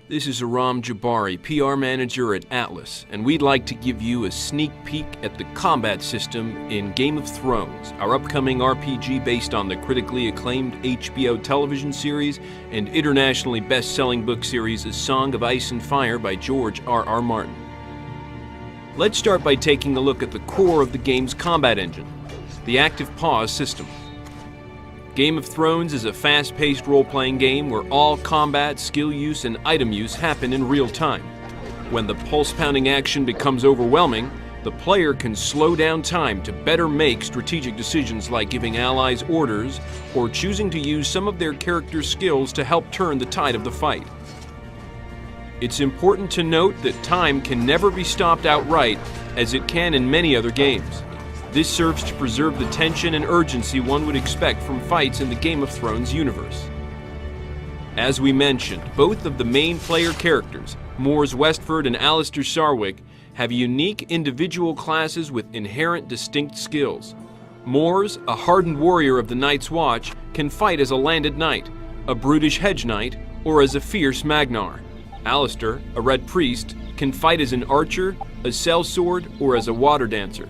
This is Aram Jabari, PR manager at Atlas, and we'd like to give you a sneak peek at the combat system in Game of Thrones, our upcoming RPG based on the critically acclaimed HBO television series and internationally best-selling book series A Song of Ice and Fire by George R.R. Martin. Let's start by taking a look at the core of the game's combat engine, the active pause system. Game of Thrones is a fast-paced role-playing game where all combat, skill use, and item use happen in real time. When the pulse-pounding action becomes overwhelming, the player can slow down time to better make strategic decisions like giving allies orders or choosing to use some of their character's skills to help turn the tide of the fight. It's important to note that time can never be stopped outright, as it can in many other games. This serves to preserve the tension and urgency one would expect from fights in the Game of Thrones universe. As we mentioned, both of the main player characters, Mors Westford and Alistair Sarwyck, have unique individual classes with inherent distinct skills. Mors, a hardened warrior of the Night's Watch, can fight as a landed knight, a brutish hedge knight, or as a fierce magnar. Alistair, a red priest, can fight as an archer, a sellsword, or as a water dancer.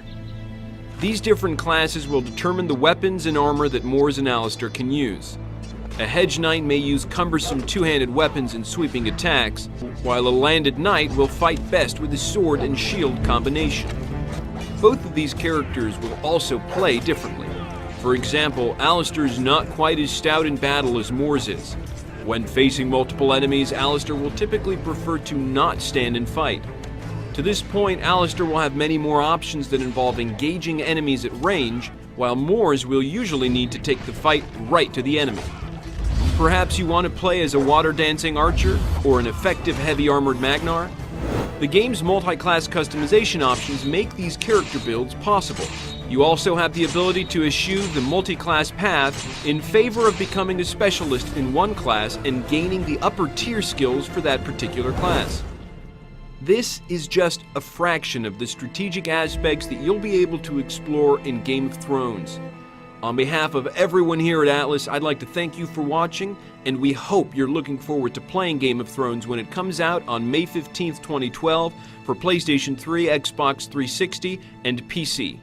These different classes will determine the weapons and armor that Mors and Alistair can use. A hedge knight may use cumbersome two-handed weapons and sweeping attacks, while a landed knight will fight best with a sword and shield combination. Both of these characters will also play differently. For example, Alistair is not quite as stout in battle as Mors is. When facing multiple enemies, Alistair will typically prefer to not stand and fight. To this point, Alistair will have many more options that involve engaging enemies at range, while Mors will usually need to take the fight right to the enemy. Perhaps you want to play as a water-dancing archer or an effective heavy-armored magnar? The game's multi-class customization options make these character builds possible. You also have the ability to eschew the multi-class path in favor of becoming a specialist in one class and gaining the upper-tier skills for that particular class. This is just a fraction of the strategic aspects that you'll be able to explore in Game of Thrones. On behalf of everyone here at Atlas, I'd like to thank you for watching, and we hope you're looking forward to playing Game of Thrones when it comes out on May 15th, 2012 for PlayStation 3, Xbox 360, and PC.